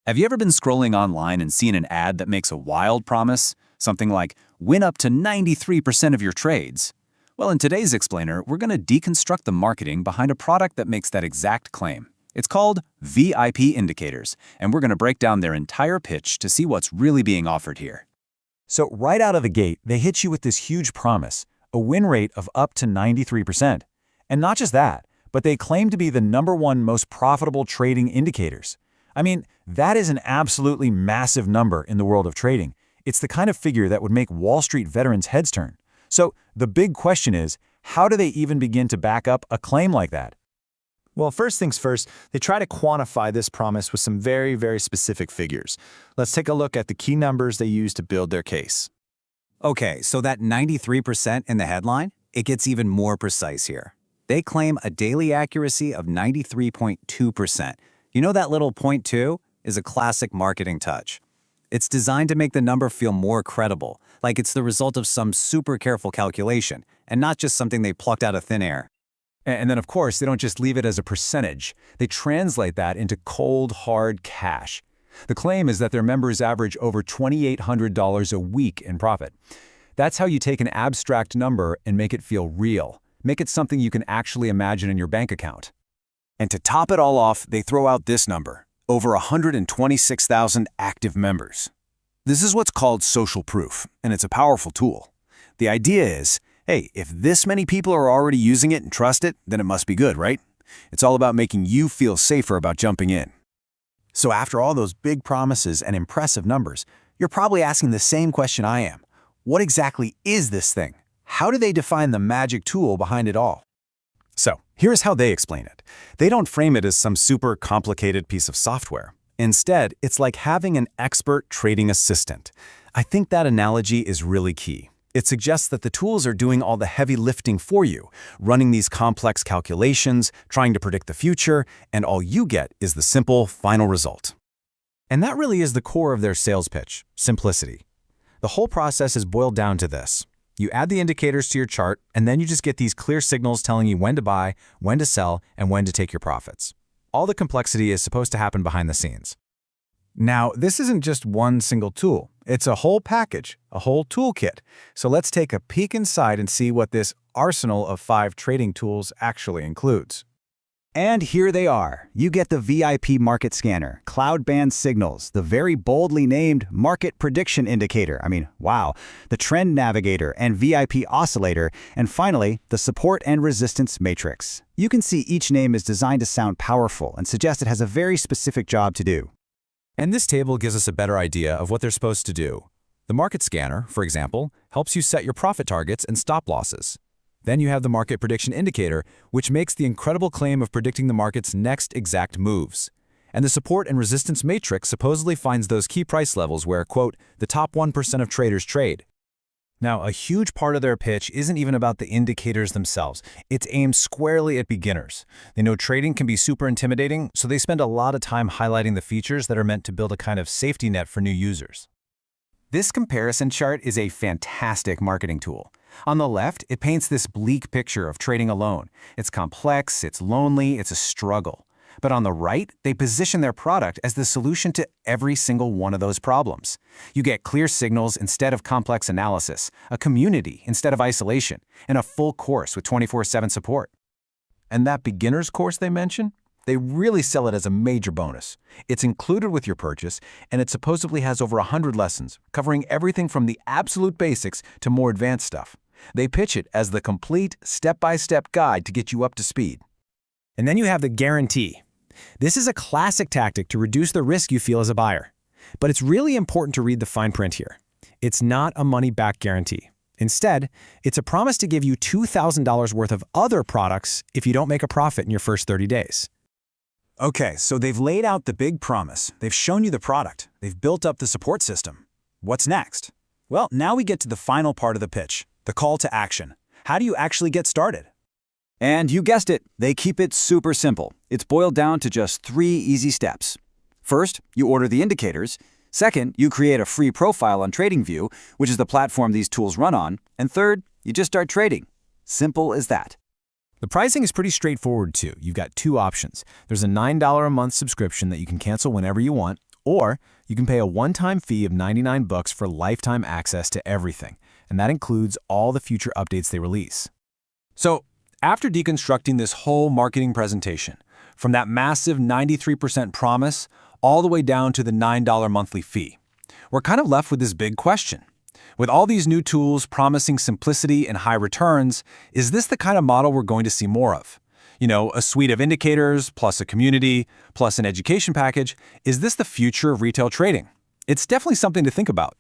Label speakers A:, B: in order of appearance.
A: Have you ever been scrolling online and seen an ad that makes a wild promise? Something like, win up to 93% of your trades. Well, in today's explainer, we're going to deconstruct the marketing behind a product that makes that exact claim. It's called VIP indicators, and we're going to break down their entire pitch to see what's really being offered here.
B: So right out of the gate, they hit you with this huge promise, a win rate of up to 93%. And not just that, but they claim to be the #1 most profitable trading indicators. I mean, that is an absolutely massive number in the world of trading. It's the kind of figure that would make Wall Street veterans' heads turn. So the big question is, how do they even begin to back up a claim like that?
C: Well, first things first, they try to quantify this promise with some very, very specific figures. Let's take a look at the key numbers they use to build their case.
A: Okay, so that 93% in the headline, it gets even more precise here. They claim a daily accuracy of 93.2%. You know that little .2 is a classic marketing touch. It's designed to make the number feel more credible, like it's the result of some super careful calculation, and not just something they plucked out of thin air.
B: And then, of course, they don't just leave it as a percentage. They translate that into cold, hard cash. The claim is that their members average over $2,800 a week in profit. That's how you take an abstract number and make it feel real. Make it something you can actually imagine in your bank account.
A: And to top it all off, they throw out this number, over 126,000 active members. This is what's called social proof, and it's a powerful tool. The idea is, hey, if this many people are already using it and trust it, then it must be good, right? It's all about making you feel safer about jumping in. So after all those big promises and impressive numbers, you're probably asking the same question I am. What exactly is this thing? How do they define the magic tool behind it all? So, here's how they explain it. They don't frame it as some super complicated piece of software. Instead, it's like having an expert trading assistant. I think that analogy is really key. It suggests that the tools are doing all the heavy lifting for you, running these complex calculations, trying to predict the future, and all you get is the simple final result. And that really is the core of their sales pitch, simplicity. The whole process is boiled down to this. You add the indicators to your chart, and then you just get these clear signals telling you when to buy, when to sell, and when to take your profits. All the complexity is supposed to happen behind the scenes. Now, this isn't just one single tool. It's a whole package, a whole toolkit. So let's take a peek inside and see what this arsenal of 5 trading tools actually includes. And here they are. You get the VIP Market Scanner, Cloud Band Signals, the very boldly named Market Prediction Indicator. I mean, wow. The Trend Navigator and VIP Oscillator, and finally, the Support and Resistance Matrix. You can see each name is designed to sound powerful and suggest it has a very specific job to do.
B: And this table gives us a better idea of what they're supposed to do. The Market Scanner, for example, helps you set your profit targets and stop losses. Then you have the Market Prediction Indicator, which makes the incredible claim of predicting the market's next exact moves. And the Support and Resistance Matrix supposedly finds those key price levels where, quote, the top 1% of traders trade. Now, a huge part of their pitch isn't even about the indicators themselves. It's aimed squarely at beginners. They know trading can be super intimidating, so they spend a lot of time highlighting the features that are meant to build a kind of safety net for new users. This comparison chart is a fantastic marketing tool. On the left, it paints this bleak picture of trading alone. It's complex, it's lonely, it's a struggle. But on the right, they position their product as the solution to every single one of those problems. You get clear signals instead of complex analysis, a community instead of isolation, and a full course with 24/7 support. And that beginner's course they mention? They really sell it as a major bonus. It's included with your purchase, and it supposedly has over 100 lessons, covering everything from the absolute basics to more advanced stuff. They pitch it as the complete, step-by-step guide to get you up to speed. And then you have the guarantee. This is a classic tactic to reduce the risk you feel as a buyer. But it's really important to read the fine print here. It's not a money-back guarantee. Instead, it's a promise to give you $2,000 worth of other products if you don't make a profit in your first 30 days.
A: Okay, so they've laid out the big promise. They've shown you the product. They've built up the support system. What's next? Well, now we get to the final part of the pitch, the call to action. How do you actually get started? And you guessed it, they keep it super simple. It's boiled down to just 3 easy steps. First, you order the indicators. Second, you create a free profile on TradingView, which is the platform these tools run on. And third, you just start trading. Simple as that.
B: The pricing is pretty straightforward too. You've got 2 options. There's a $9 a month subscription that you can cancel whenever you want,
A: Or you can pay a one-time fee of $99 for lifetime access to everything, and that includes all the future updates they release. So, after deconstructing this whole marketing presentation, from that massive 93% promise all the way down to the $9 monthly fee, we're kind of left with this big question. With all these new tools promising simplicity and high returns, is this the kind of model we're going to see more of? You know, a suite of indicators, plus a community, plus an education package. Is this the future of retail trading? It's definitely something to think about.